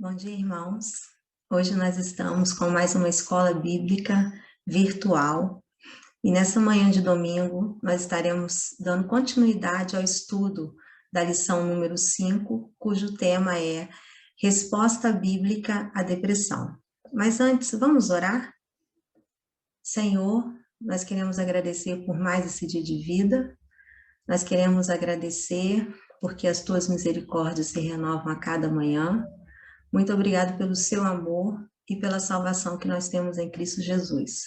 Bom dia, irmãos. Hoje nós estamos com mais uma escola bíblica virtual e nessa manhã de domingo nós estaremos dando continuidade ao estudo da lição número 5, cujo tema é Resposta Bíblica à Depressão. Mas antes, vamos orar? Senhor, nós queremos agradecer por mais esse dia de vida, nós queremos agradecer porque as tuas misericórdias se renovam a cada manhã. Muito obrigado pelo seu amor e pela salvação que nós temos em Cristo Jesus.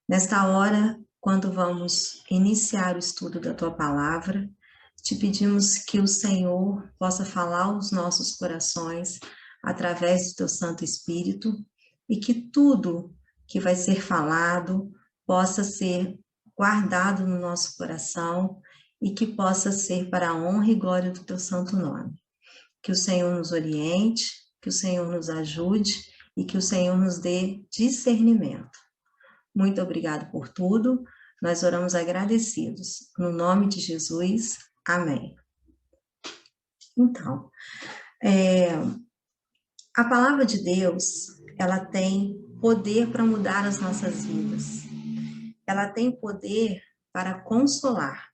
Nesta hora, quando vamos iniciar o estudo da tua palavra, te pedimos que o Senhor possa falar aos nossos corações através do teu Santo Espírito e que tudo que vai ser falado possa ser guardado no nosso coração e que possa ser para a honra e glória do teu santo nome. Que o Senhor nos oriente, que o Senhor nos ajude e que o Senhor nos dê discernimento. Muito obrigado por tudo, nós oramos agradecidos. No nome de Jesus, amém. Então, a palavra de Deus, ela tem poder para mudar as nossas vidas. Ela tem poder para consolar.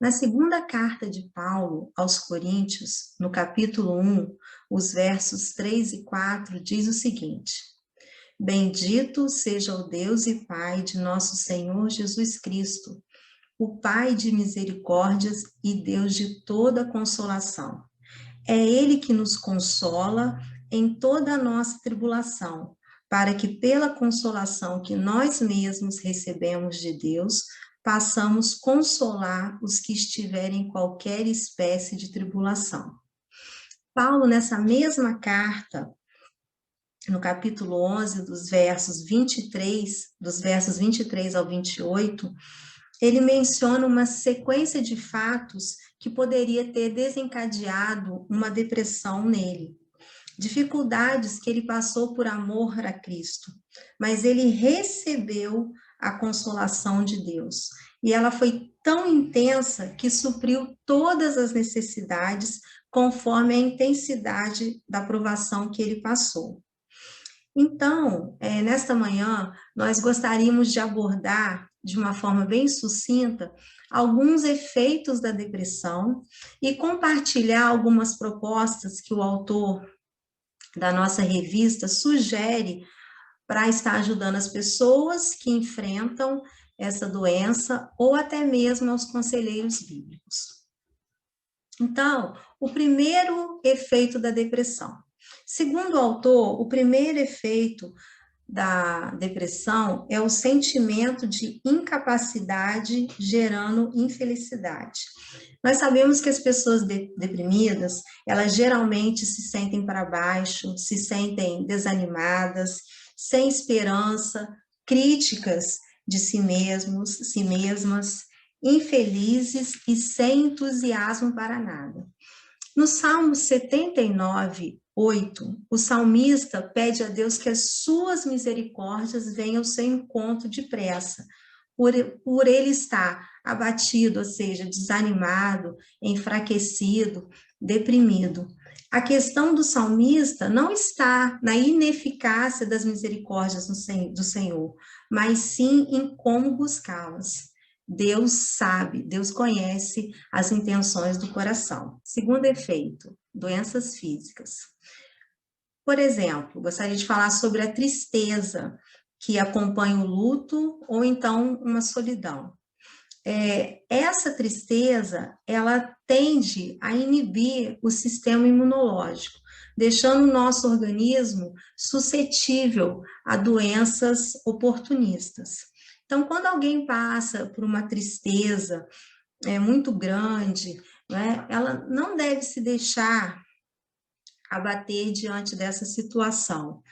Na segunda carta de Paulo aos Coríntios, no capítulo 1, os versos 3 e 4, diz o seguinte: Bendito seja o Deus e Pai de nosso Senhor Jesus Cristo, o Pai de misericórdias e Deus de toda consolação. É Ele que nos consola em toda a nossa tribulação, para que pela consolação que nós mesmos recebemos de Deus, passamos consolar os que estiverem em qualquer espécie de tribulação. Paulo, nessa mesma carta, no capítulo 11, dos versos 23 ao 28, ele menciona uma sequência de fatos que poderia ter desencadeado uma depressão nele. Dificuldades que ele passou por amor a Cristo, mas ele recebeu a consolação de Deus. E ela foi tão intensa que supriu todas as necessidades conforme a intensidade da provação que ele passou. Então, nesta manhã, nós gostaríamos de abordar, de uma forma bem sucinta, alguns efeitos da depressão e compartilhar algumas propostas que o autor da nossa revista sugere para estar ajudando as pessoas que enfrentam essa doença ou até mesmo aos conselheiros bíblicos. Então, o primeiro efeito da depressão. Segundo o autor, o primeiro efeito da depressão é o sentimento de incapacidade gerando infelicidade. Nós sabemos que as pessoas deprimidas, elas geralmente se sentem para baixo, se sentem desanimadas, sem esperança, críticas de si mesmas, infelizes e sem entusiasmo para nada. No Salmo 79, 8, o salmista pede a Deus que as suas misericórdias venham ao seu encontro depressa, por ele estar abatido, ou seja, desanimado, enfraquecido, deprimido. A questão do salmista não está na ineficácia das misericórdias do Senhor, mas sim em como buscá-las. Deus sabe, Deus conhece as intenções do coração. Segundo efeito, doenças físicas. Por exemplo, gostaria de falar sobre a tristeza que acompanha o luto ou então uma solidão. Essa tristeza, ela tende a inibir o sistema imunológico, deixando o nosso organismo suscetível a doenças oportunistas. Então, quando alguém passa por uma tristeza muito grande, né, ela não deve se deixar abater diante dessa situação.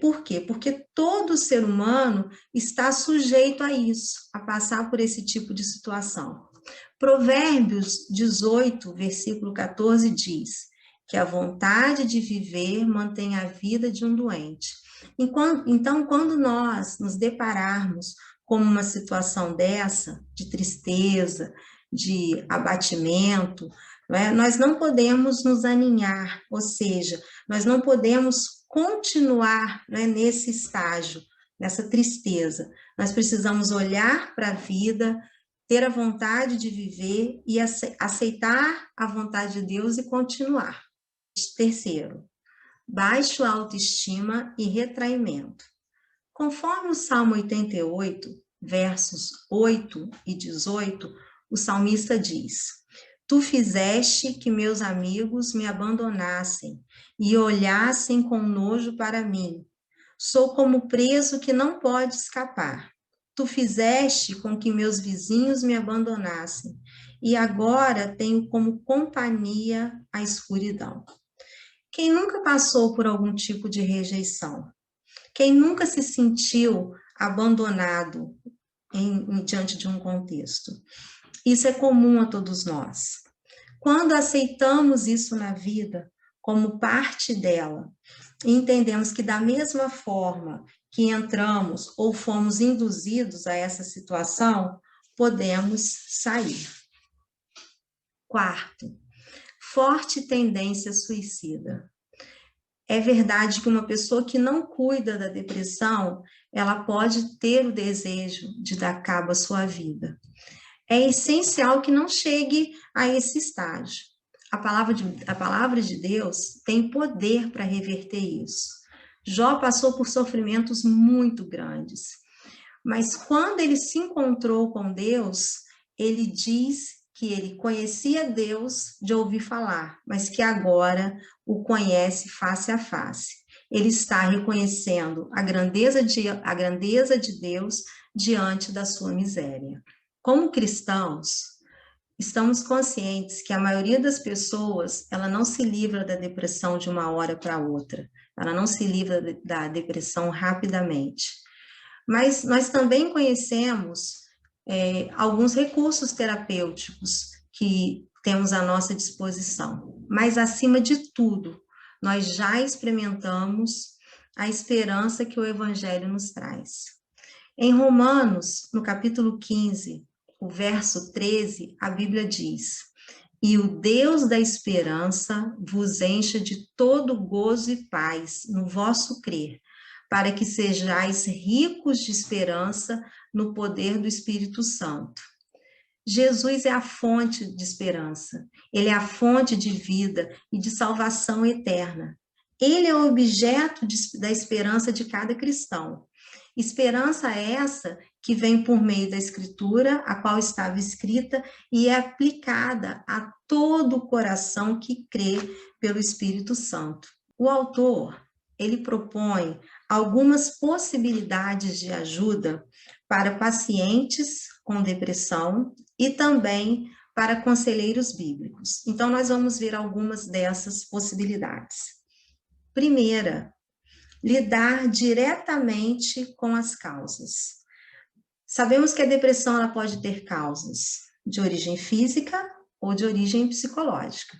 Por quê? Porque todo ser humano está sujeito a isso, a passar por esse tipo de situação. Provérbios 18, versículo 14 diz que a vontade de viver mantém a vida de um doente. Então, quando nós nos depararmos com uma situação dessa, de tristeza, de abatimento, nós não podemos nos aninhar, ou seja, Nós não podemos continuar, né, nesse estágio, nessa tristeza. Nós precisamos olhar para a vida, ter a vontade de viver e aceitar a vontade de Deus e continuar. Terceiro, baixa autoestima e retraimento. Conforme o Salmo 88, versos 8 e 18, o salmista diz: Tu fizeste que meus amigos me abandonassem e olhassem com nojo para mim. Sou como preso que não pode escapar. Tu fizeste com que meus vizinhos me abandonassem e agora tenho como companhia a escuridão. Quem nunca passou por algum tipo de rejeição? Quem nunca se sentiu abandonado diante de um contexto? Isso é comum a todos nós. Quando aceitamos isso na vida como parte dela, e entendemos que da mesma forma que entramos ou fomos induzidos a essa situação, podemos sair. Quarto, forte tendência suicida. É verdade que uma pessoa que não cuida da depressão, ela pode ter o desejo de dar cabo à sua vida. É essencial que não chegue a esse estágio. A palavra de Deus tem poder para reverter isso. Jó passou por sofrimentos muito grandes, mas quando ele se encontrou com Deus, ele diz que ele conhecia Deus de ouvir falar, mas que agora o conhece face a face. Ele está reconhecendo a grandeza de Deus diante da sua miséria. Como cristãos, estamos conscientes que a maioria das pessoas, ela não se livra da depressão de uma hora para outra. Ela não se livra da depressão rapidamente. Mas nós também conhecemos alguns recursos terapêuticos que temos à nossa disposição. Mas, acima de tudo, nós já experimentamos a esperança que o Evangelho nos traz. Em Romanos, no capítulo 15, o verso 13, a Bíblia diz: E o Deus da esperança vos encha de todo gozo e paz no vosso crer, para que sejais ricos de esperança no poder do Espírito Santo. Jesus é a fonte de esperança, ele é a fonte de vida e de salvação eterna. Ele é o objeto da esperança de cada cristão. Esperança essa que vem por meio da Escritura, a qual estava escrita e é aplicada a todo o coração que crê pelo Espírito Santo. O autor, ele propõe algumas possibilidades de ajuda para pacientes com depressão e também para conselheiros bíblicos. Então, nós vamos ver algumas dessas possibilidades. Primeira, lidar diretamente com as causas. Sabemos que a depressão ela pode ter causas de origem física ou de origem psicológica.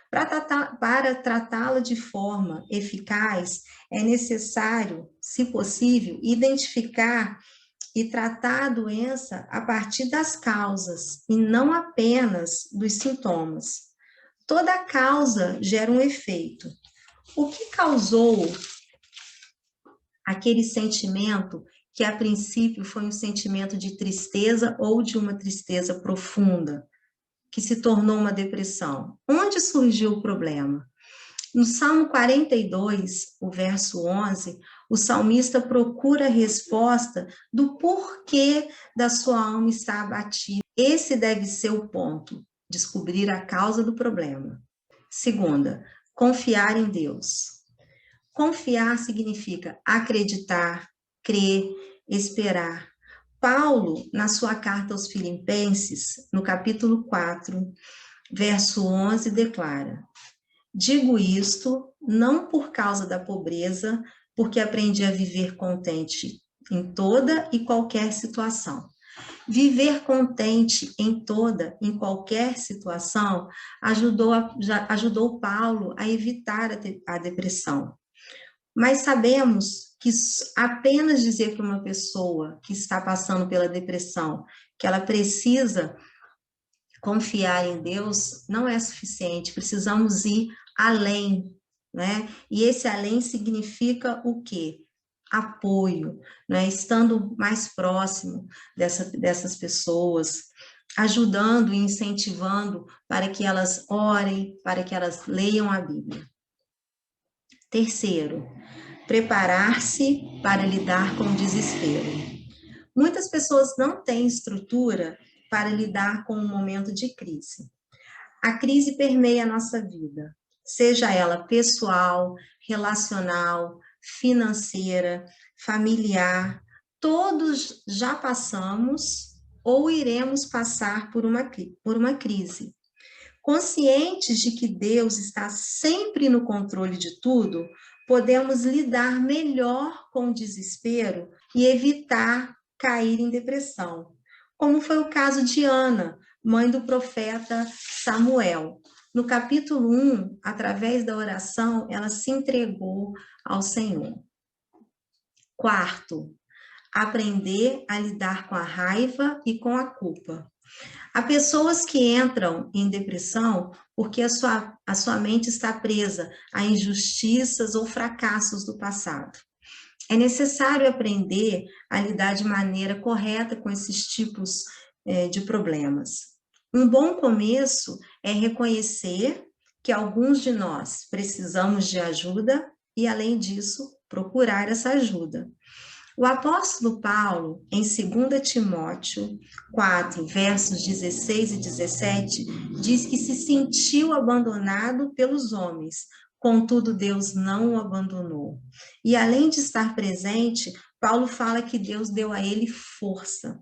Para tratá-la de forma eficaz, é necessário, se possível, identificar e tratar a doença a partir das causas e não apenas dos sintomas. Toda causa gera um efeito. O que causou aquele sentimento que a princípio foi um sentimento de tristeza ou de uma tristeza profunda, que se tornou uma depressão? Onde surgiu o problema? No Salmo 42, o verso 11, o salmista procura a resposta do porquê da sua alma estar abatida. Esse deve ser o ponto, descobrir a causa do problema. Segunda, confiar em Deus. Confiar significa acreditar, crer, esperar. Paulo, na sua carta aos Filipenses, no capítulo 4, verso 11, declara: Digo isto não por causa da pobreza, porque aprendi a viver contente em toda e qualquer situação. Viver contente em toda, em qualquer situação, ajudou Paulo a evitar a depressão. Mas sabemos que apenas dizer para uma pessoa que está passando pela depressão que ela precisa confiar em Deus não é suficiente, precisamos ir além, né? E esse além significa o quê? Apoio, né? Estando mais próximo dessas pessoas, ajudando e incentivando para que elas orem, para que elas leiam a Bíblia. Terceiro, preparar-se para lidar com o desespero. Muitas pessoas não têm estrutura para lidar com um momento de crise. A crise permeia a nossa vida, seja ela pessoal, relacional, financeira, familiar, todos já passamos ou iremos passar por uma crise. Conscientes de que Deus está sempre no controle de tudo, podemos lidar melhor com o desespero e evitar cair em depressão, como foi o caso de Ana, mãe do profeta Samuel. No capítulo 1, através da oração, ela se entregou ao Senhor. Quarto, aprender a lidar com a raiva e com a culpa. Há pessoas que entram em depressão porque a sua mente está presa a injustiças ou fracassos do passado. É necessário aprender a lidar de maneira correta com esses tipos de problemas. Um bom começo é reconhecer que alguns de nós precisamos de ajuda e, além disso, procurar essa ajuda. O apóstolo Paulo, em 2 Timóteo 4, versos 16 e 17, diz que se sentiu abandonado pelos homens, contudo Deus não o abandonou. E além de estar presente, Paulo fala que Deus deu a ele força.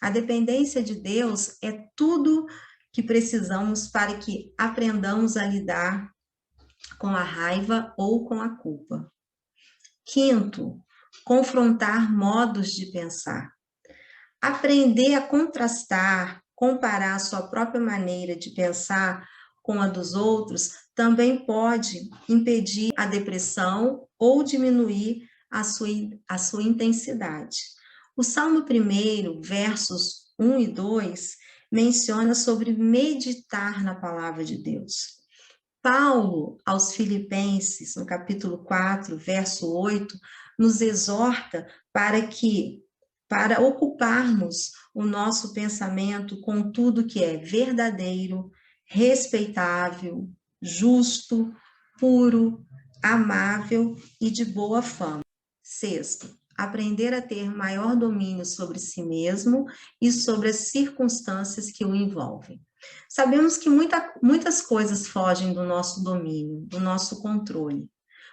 A dependência de Deus é tudo que precisamos para que aprendamos a lidar com a raiva ou com a culpa. Quinto, confrontar modos de pensar. Aprender a contrastar, comparar a sua própria maneira de pensar com a dos outros também pode impedir a depressão ou diminuir a sua intensidade. O Salmo 1, versos 1 e 2, menciona sobre meditar na palavra de Deus. Paulo, aos Filipenses, no capítulo 4, verso 8, nos exorta para ocuparmos o nosso pensamento com tudo que é verdadeiro, respeitável, justo, puro, amável e de boa fama. Sexto, aprender a ter maior domínio sobre si mesmo e sobre as circunstâncias que o envolvem. Sabemos que muitas coisas fogem do nosso domínio, do nosso controle,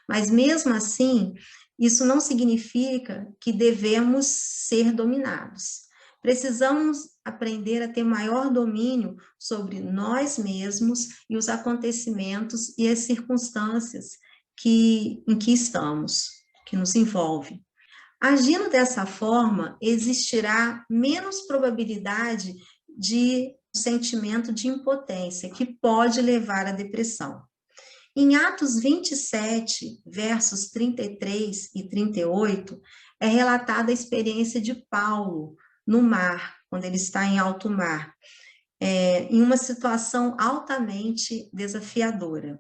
mas mesmo assim, isso não significa que devemos ser dominados. Precisamos aprender a ter maior domínio sobre nós mesmos e os acontecimentos e as circunstâncias em que estamos, que nos envolvem. Agindo dessa forma, existirá menos probabilidade de sentimento de impotência, que pode levar à depressão. Em Atos 27, versos 33 e 38, é relatada a experiência de Paulo no mar, quando ele está em alto mar, em uma situação altamente desafiadora.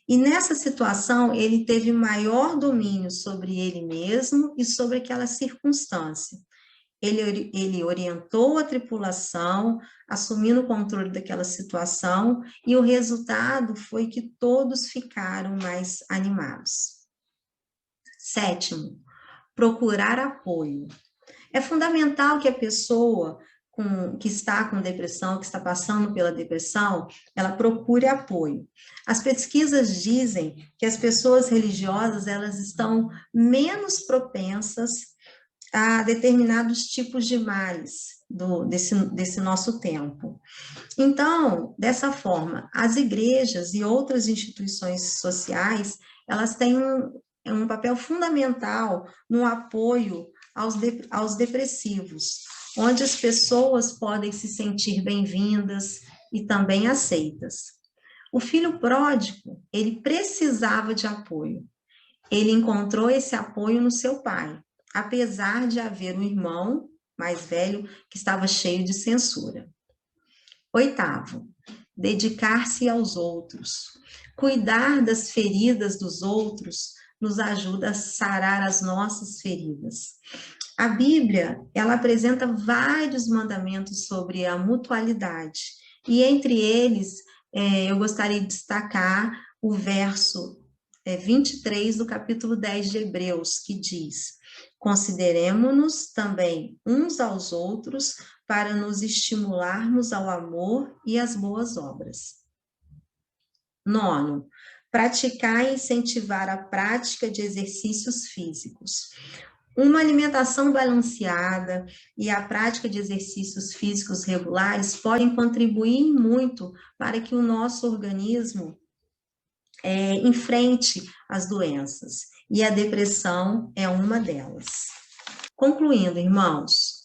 E nessa situação, ele teve maior domínio sobre ele mesmo e sobre aquela circunstância. Ele orientou a tripulação, assumindo o controle daquela situação, e o resultado foi que todos ficaram mais animados. Sétimo, procurar apoio. É fundamental que a pessoa que está com depressão, que está passando pela depressão, ela procure apoio. As pesquisas dizem que as pessoas religiosas, elas estão menos propensas a determinados tipos de males desse nosso tempo. Então, dessa forma, as igrejas e outras instituições sociais, elas têm um papel fundamental no apoio aos depressivos, onde as pessoas podem se sentir bem-vindas e também aceitas. O filho pródigo, ele precisava de apoio. Ele encontrou esse apoio no seu pai, apesar de haver um irmão mais velho que estava cheio de censura. Oitavo, dedicar-se aos outros. Cuidar das feridas dos outros nos ajuda a sarar as nossas feridas. A Bíblia, ela apresenta vários mandamentos sobre a mutualidade, e entre eles, eu gostaria de destacar o verso 23 do capítulo 10 de Hebreus, que diz: consideremo-nos também uns aos outros para nos estimularmos ao amor e às boas obras. 9, praticar e incentivar a prática de exercícios físicos. Uma alimentação balanceada e a prática de exercícios físicos regulares podem contribuir muito para que o nosso organismo enfrente as doenças, e a depressão é uma delas. Concluindo, irmãos,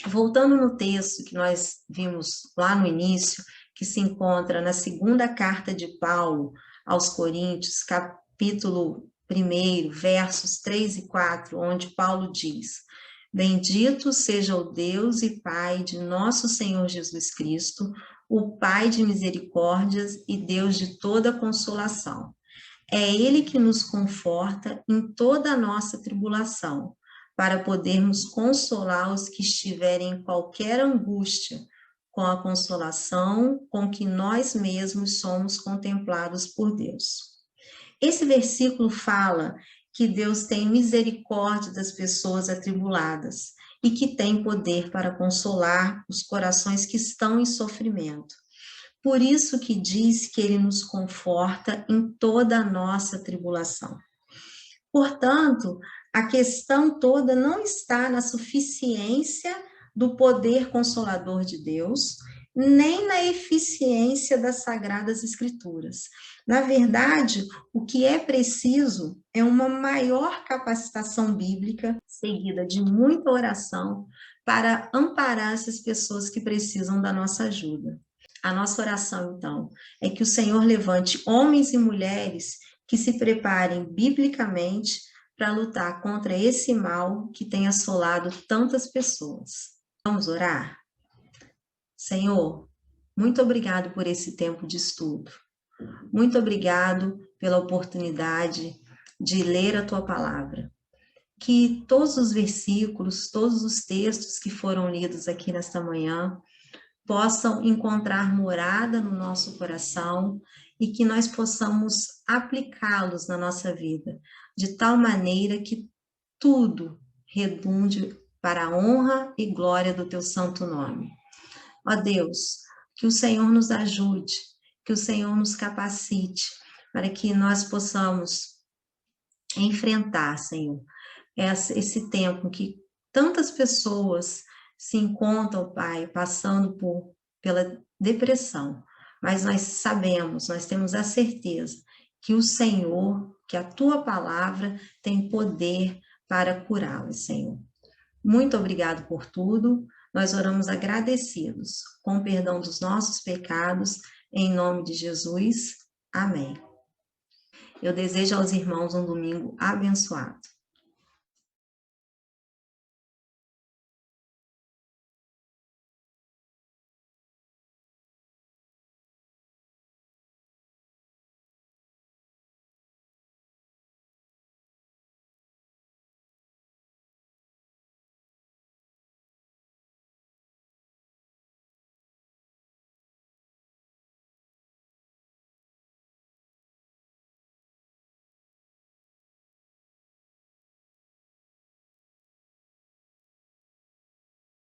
voltando no texto que nós vimos lá no início, que se encontra na segunda carta de Paulo aos Coríntios, capítulo 1, versos 3 e 4, onde Paulo diz: bendito seja o Deus e Pai de nosso Senhor Jesus Cristo, o Pai de misericórdias e Deus de toda consolação. É Ele que nos conforta em toda a nossa tribulação, para podermos consolar os que estiverem em qualquer angústia, com a consolação com que nós mesmos somos contemplados por Deus. Esse versículo fala que Deus tem misericórdia das pessoas atribuladas e que tem poder para consolar os corações que estão em sofrimento. Por isso que diz que Ele nos conforta em toda a nossa tribulação. Portanto, a questão toda não está na suficiência do poder consolador de Deus, nem na eficiência das Sagradas Escrituras. Na verdade, o que é preciso é uma maior capacitação bíblica, seguida de muita oração, para amparar essas pessoas que precisam da nossa ajuda. A nossa oração, então, é que o Senhor levante homens e mulheres que se preparem biblicamente para lutar contra esse mal que tem assolado tantas pessoas. Vamos orar? Senhor, muito obrigado por esse tempo de estudo. Muito obrigado pela oportunidade de ler a Tua palavra. Que todos os versículos, todos os textos que foram lidos aqui nesta manhã possam encontrar morada no nosso coração e que nós possamos aplicá-los na nossa vida, de tal maneira que tudo redunde para a honra e glória do Teu santo nome. Ó Deus, que o Senhor nos ajude, que o Senhor nos capacite, para que nós possamos enfrentar, Senhor, esse tempo que tantas pessoas se encontram, Pai, passando pela depressão, mas nós sabemos, nós temos a certeza que o Senhor, que a Tua palavra tem poder para curá-los, Senhor. Muito obrigado por tudo, nós oramos agradecidos, com o perdão dos nossos pecados, em nome de Jesus, amém. Eu desejo aos irmãos um domingo abençoado.